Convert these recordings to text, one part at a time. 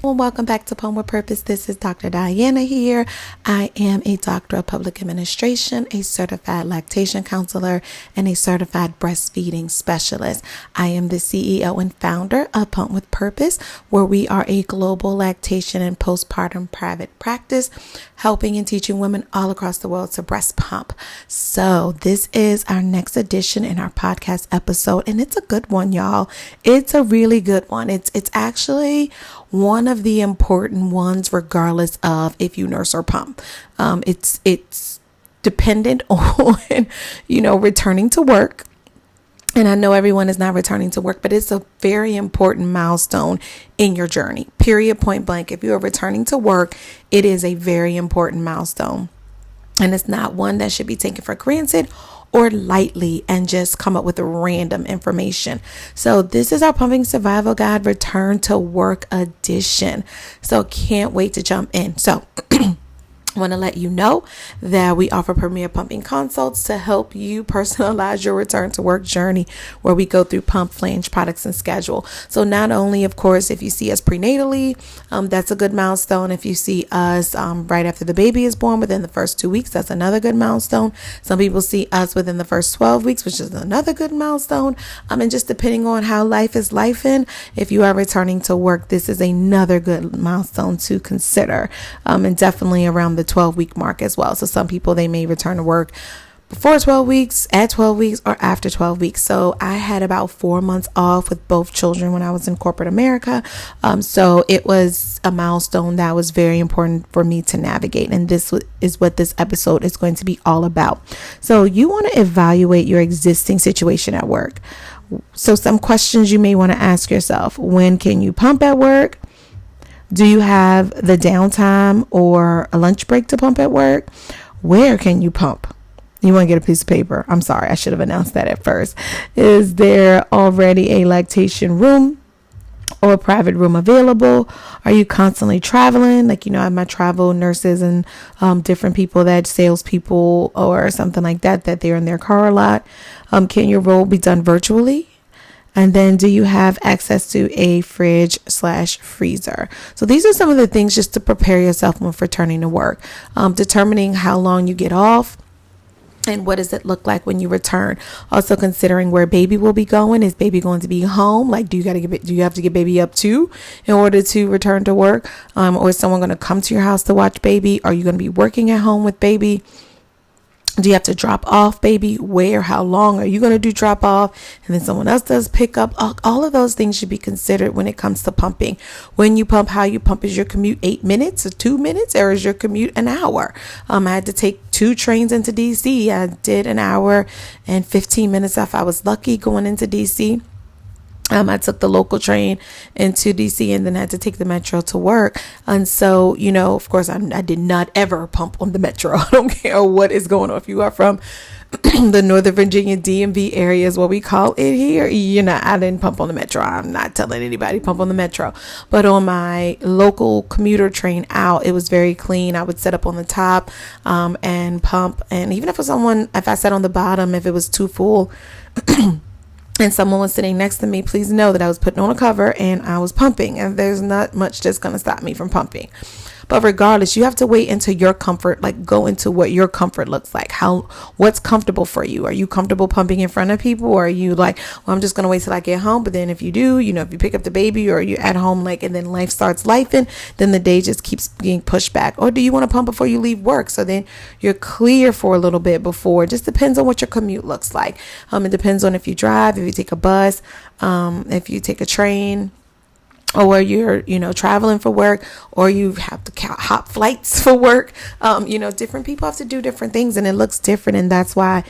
Well, welcome back to Pump with Purpose. This is Dr. Diana here. I am a doctor of public administration, a certified lactation counselor, and a certified breastfeeding specialist. I am the CEO and founder of Pump with Purpose, where we are a global lactation and postpartum private practice, helping and teaching women all across the world to breast pump. So this is our next edition in our podcast episode, and it's a good one, y'all. It's a really good one. It's actually one of the important ones, regardless of if you nurse or pump. It's dependent on, returning to work. And I know everyone is not returning to work, but it's a very important milestone in your journey. Period, point blank. If you are returning to work, it is a very important milestone. And it's not one that should be taken for granted or lightly and just come up with random information. So this is our Pumping Survival Guide Return to Work edition. So can't wait to jump in. So I want to let you know that we offer premier pumping consults to help you personalize your return to work journey, where we go through pump, flange, products, and schedule. So not only, of course, if you see us prenatally, that's a good milestone. If you see us right after the baby is born, within the first 2 weeks, that's another good milestone. Some people see us within the first 12 weeks, which is another good milestone. And just depending on how life is lifing, if you are returning to work, this is another good milestone to consider. And definitely around the 12-week mark as well. So some people, they may return to work before 12 weeks, at 12 weeks, or after 12 weeks. So I had about 4 months off with both children when I was in corporate America. So it was a milestone that was very important for me to navigate. And this is what this episode is going to be all about. So you want to evaluate your existing situation at work. So some questions you may want to ask yourself: when can you pump at work? Do you have the downtime or a lunch break to pump at work? Where can you pump? You want to get a piece of paper. I'm sorry, I should have announced that at first. Is there already a lactation room or a private room available? Are you constantly traveling? I have my travel nurses and different people, that salespeople or something like that they're in their car a lot. Can your role be done virtually? And then, do you have access to a fridge/freezer? So these are some of the things just to prepare yourself when returning to work. Determining how long you get off, and what does it look like when you return? Also considering where baby will be going. Is baby going to be home? Do you have to get baby up too in order to return to work? Or is someone going to come to your house to watch baby? Are you going to be working at home with baby? Do you have to drop off baby? Where? How long are you going to do drop off? And then someone else does pick up. All of those things should be considered when it comes to pumping. When you pump, how you pump. Is your commute 8 minutes or 2 minutes, or is your commute an hour? I had to take 2 trains into DC. I did an hour and 15 minutes if I was lucky going into DC. I took the local train into DC and then had to take the metro to work. And so, of course, I did not ever pump on the metro. I don't care what is going on. If you are from the Northern Virginia DMV area is what we call it here, I didn't pump on the metro. I'm not telling anybody pump on the metro. But on my local commuter train out, it was very clean. I would sit up on the top and pump. And even if I sat on the bottom, if it was too full, and someone was sitting next to me, please know that I was putting on a cover and I was pumping, and there's not much that's going to stop me from pumping. But regardless, you have to wait until your comfort, go into what your comfort looks like. What's comfortable for you? Are you comfortable pumping in front of people? Or are you I'm just going to wait till I get home? But then if you do, if you pick up the baby or you're at home, and then life starts lifing, then the day just keeps being pushed back. Or do you want to pump before you leave work? So then you're clear for a little bit before. It just depends on what your commute looks like. It depends on if you drive, if you take a bus, if you take a train, or you're, traveling for work, or you have to hop flights for work. Different people have to do different things, and it looks different. And that's why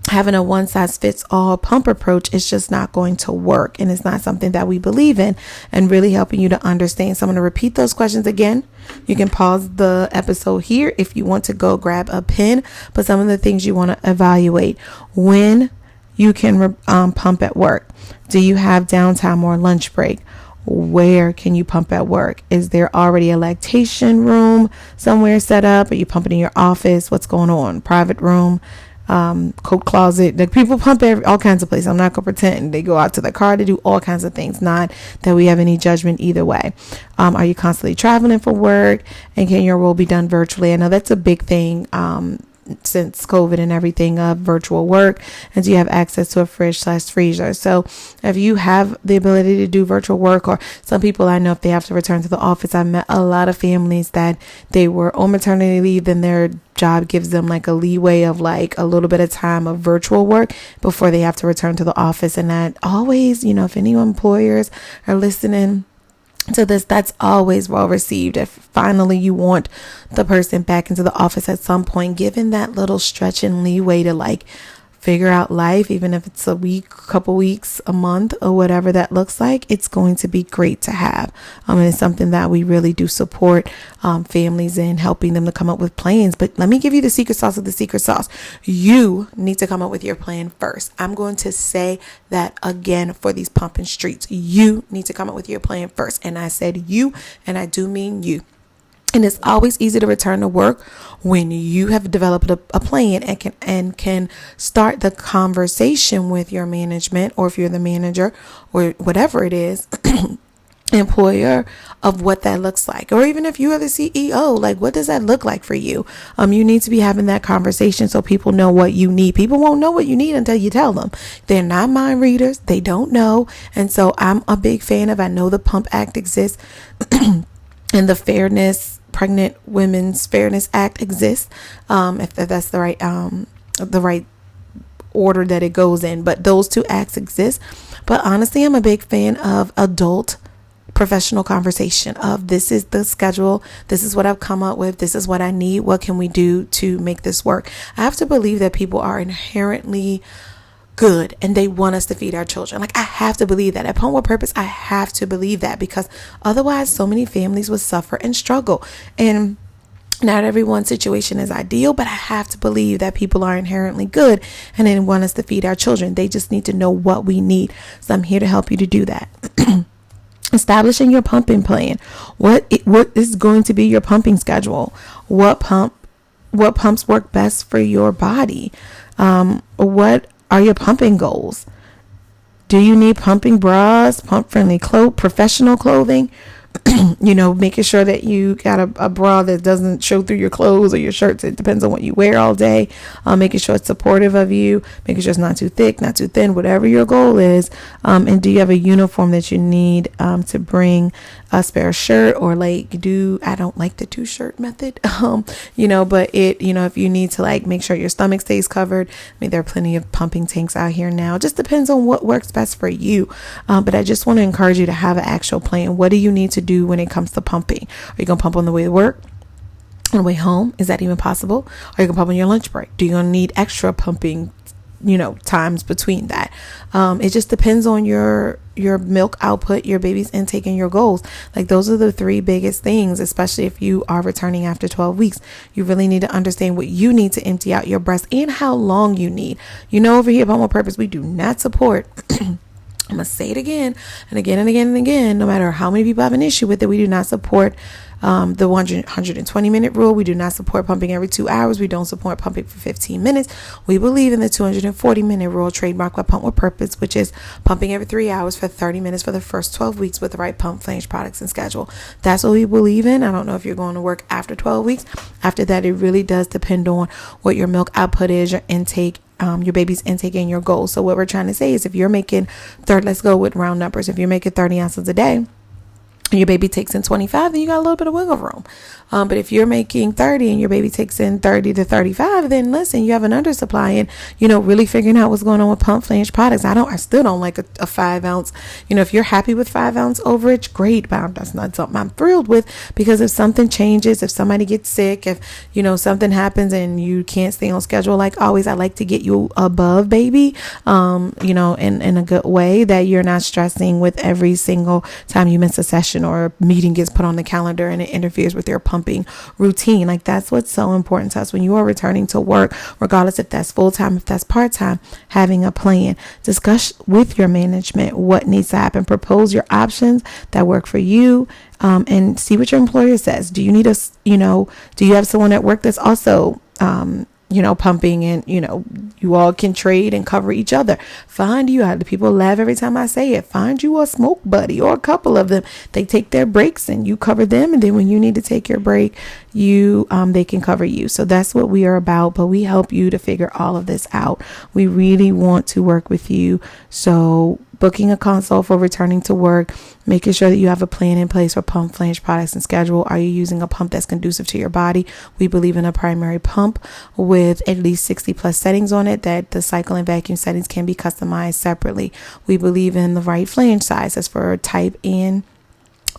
having a one-size-fits-all pump approach is just not going to work. And it's not something that we believe in, and really helping you to understand. So I'm going to repeat those questions again. You can pause the episode here if you want to go grab a pen. But some of the things you want to evaluate: when you can pump at work. Do you have downtime or lunch break? Where can you pump at work? Is there already a lactation room somewhere set up? Are you pumping in your office? What's going on? Private room, coat closet. Like, people pump all kinds of places. I'm not gonna pretend. They go out to the car to do all kinds of things. Not that we have any judgment either way. Are you constantly traveling for work, and can your role be done virtually? I know that's a big thing since COVID and everything, of virtual work. And do you have access to a fridge/freezer? So if you have the ability to do virtual work, or some people I know, if they have to return to the office, I met a lot of families that they were on maternity leave, then their job gives them like a leeway of like a little bit of time of virtual work before they have to return to the office. And that always, if any employers are listening to this, that's always well received. If finally you want the person back into the office at some point, given that little stretch and leeway to like figure out life, even if it's a week, couple weeks, a month, or whatever that looks like, it's going to be great to have. And it's something that we really do support families in, helping them to come up with plans. But let me give you the secret sauce of the secret sauce. You need to come up with your plan first. I'm going to say that again for these pumping streets. You need to come up with your plan first. And I said you, and I do mean you. And it's always easy to return to work when you have developed a plan and can start the conversation with your management, or if you're the manager or whatever it is, employer, of what that looks like. Or even if you are the CEO, like, what does that look like for you? You need to be having that conversation so people know what you need. People won't know what you need until you tell them. They're not mind readers. They don't know. And so I'm a big fan of, I know the Pump Act exists and the Pregnant Women's Fairness Act exists, if that's the right order that it goes in. But those two acts exist. But honestly, I'm a big fan of adult professional conversation of, this is the schedule, this is what I've come up with, this is what I need, what can we do to make this work? I have to believe that people are inherently good and they want us to feed our children. Like, I have to believe that. At Pump with Purpose, I have to believe that, because otherwise so many families would suffer and struggle. And not everyone's situation is ideal, but I have to believe that people are inherently good and they want us to feed our children. They just need to know what we need. So I'm here to help you to do that. Establishing your pumping plan. What is going to be your pumping schedule? What pumps work best for your body? What are your pumping goals? Do you need pumping bras, pump friendly professional clothing? Making sure that you got a bra that doesn't show through your clothes or your shirts. It depends on what you wear all day. Making sure it's supportive of you, making sure it's not too thick, not too thin, whatever your goal is. And do you have a uniform that you need to bring a spare shirt, or I don't like the 2-shirt method, but if you need to make sure your stomach stays covered. I mean, there are plenty of pumping tanks out here now. It just depends on what works best for you. But I just want to encourage you to have an actual plan. What do you need to do when it comes to pumping? Are you going to pump on the way to work? On the way home? Is that even possible? Are you going to pump on your lunch break? Do you need extra pumping times between that? It just depends on your milk output, your baby's intake, and your goals. Those are the 3 biggest things, especially if you are returning after 12 weeks. You really need to understand what you need to empty out your breast and how long you need. Over here at Pump with Purpose, we do not support I'm going to say it again and again and again and again. No matter how many people have an issue with it, we do not support the 120-minute rule. We do not support pumping every 2 hours. We don't support pumping for 15 minutes. We believe in the 240-minute rule, trademarked by Pump with Purpose, which is pumping every 3 hours for 30 minutes for the first 12 weeks with the right pump, flange, products, and schedule. That's what we believe in. I don't know if you're going to work after 12 weeks. After that, it really does depend on what your milk output is, your intake, your baby's intake, and your goals. So what we're trying to say is, if you're making let's go with round numbers. If you're making 30 ounces a day, and your baby takes in 25, then you got a little bit of wiggle room. But if you're making 30 and your baby takes in 30 to 35, then listen, you have an undersupply, and, really figuring out what's going on with pump flange products. I still don't like a 5 ounce. If you're happy with 5 ounce overage, great, but that's not something I'm thrilled with, because if something changes, if somebody gets sick, if, something happens and you can't stay on schedule, like always, I like to get you above baby, in a good way, that you're not stressing with every single time you miss a session or a meeting gets put on the calendar and it interferes with your pumping routine. That's what's so important to us when you are returning to work, regardless if that's full-time, if that's part-time. Having a plan, discuss with your management what needs to happen, propose your options that work for you, and see what your employer says. Do you need do you have someone at work that's also pumping, and, you all can trade and cover each other. Find you, the people laugh every time I say it, find you a smoke buddy or a couple of them. They take their breaks and you cover them. And then when you need to take your break, they can cover you. So that's what we are about. But we help you to figure all of this out. We really want to work with you. So booking a consult for returning to work, making sure that you have a plan in place for pump, flange products, and schedule. Are you using a pump that's conducive to your body? We believe in a primary pump with at least 60 plus settings on it, that the cycle and vacuum settings can be customized separately. We believe in the right flange size. That's for type and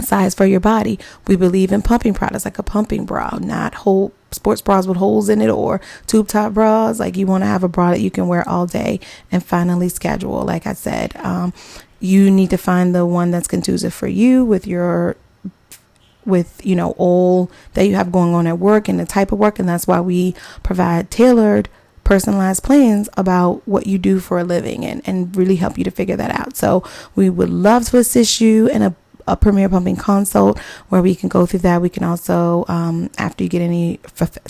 size for your body. We believe in pumping products like a pumping bra, not whole sports bras with holes in it or tube top bras. Like, you want to have a bra that you can wear all day. And finally, schedule. Like I said, you need to find the one that's conducive for you with all that you have going on at work and the type of work. And that's why we provide tailored, personalized plans about what you do for a living, and really help you to figure that out. So we would love to assist you in a premier pumping consult where we can go through that. We can also, after you get any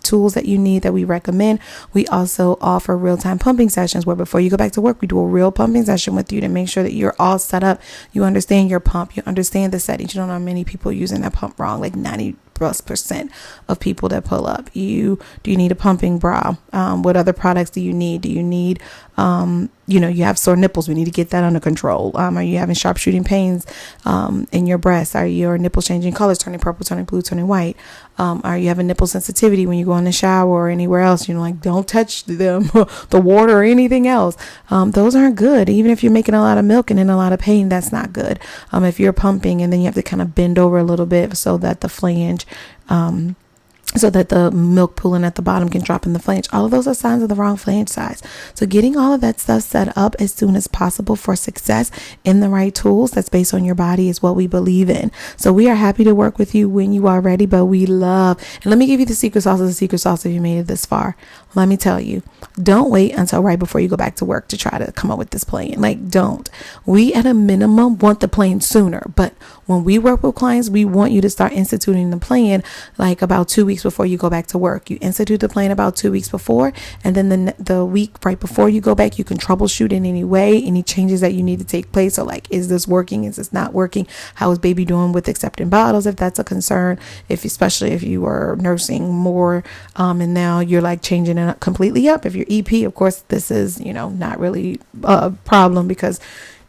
tools that you need that we recommend, we also offer real-time pumping sessions where before you go back to work, we do a real pumping session with you to make sure that you're all set up. You understand your pump, you understand the settings. You don't know many people using that pump wrong, like 90% of people that pull up. Do you need a pumping bra? What other products do you need? Do you need, you have sore nipples. We need to get that under control. Are you having sharpshooting pains in your breasts? Are your nipples changing colors, turning purple, turning blue, turning white? Are you having nipple sensitivity when you go in the shower or anywhere else? Don't touch them, the water or anything else. Those aren't good. Even if you're making a lot of milk and in a lot of pain, that's not good. If you're pumping and then you have to kind of bend over a little bit so that the flange, so that the milk pooling at the bottom can drop in the flange. All of those are signs of the wrong flange size. So getting all of that stuff set up as soon as possible for success in the right tools that's based on your body is what we believe in. So we are happy to work with you when you are ready, but we love, and let me give you the secret sauce of the secret sauce if you made it this far. Let me tell you, don't wait until right before you go back to work to try to come up with this plan. Don't. We at a minimum want the plan sooner, but when we work with clients, we want you to start instituting the plan like about 2 weeks before you go back to work. You institute the plan about 2 weeks before, and then the week right before you go back, you can troubleshoot in any way, any changes that you need to take place. So is this working? Is this not working? How is baby doing with accepting bottles? If that's a concern, especially if you were nursing more, and now you're changing it completely up. If you're EP, of course, this is, not really a problem, because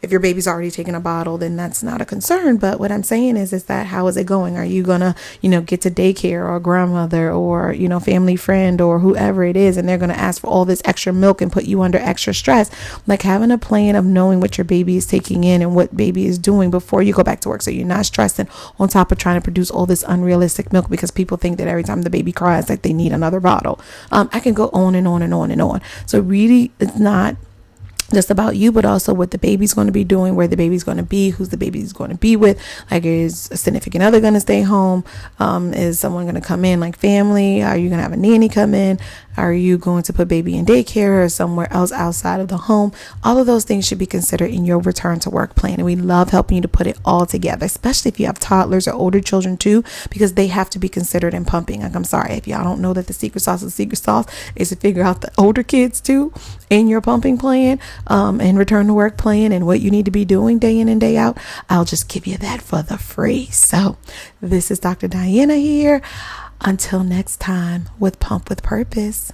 if your baby's already taken a bottle, then that's not a concern. But what I'm saying is that how is it going? Are you gonna, get to daycare or grandmother or, family friend or whoever it is, and they're gonna ask for all this extra milk and put you under extra stress? Having a plan of knowing what your baby is taking in and what baby is doing before you go back to work, so you're not stressing on top of trying to produce all this unrealistic milk, because people think that every time the baby cries that they need another bottle. I can go on and on and on and on. So really, it's not just about you, but also what the baby's going to be doing, where the baby's going to be, who's the baby's going to be with. Is a significant other going to stay home? Is someone going to come in, family? Are you going to have a nanny come in? Are you going to put baby in daycare or somewhere else outside of the home? All of those things should be considered in your return to work plan. And we love helping you to put it all together, especially if you have toddlers or older children too, because they have to be considered in pumping. I'm sorry, if y'all don't know that the secret sauce of the secret sauce is to figure out the older kids too in your pumping plan, and return to work plan, and what you need to be doing day in and day out. I'll just give you that for the free. So this is Dr. Diana here. Until next time with Pump with Purpose.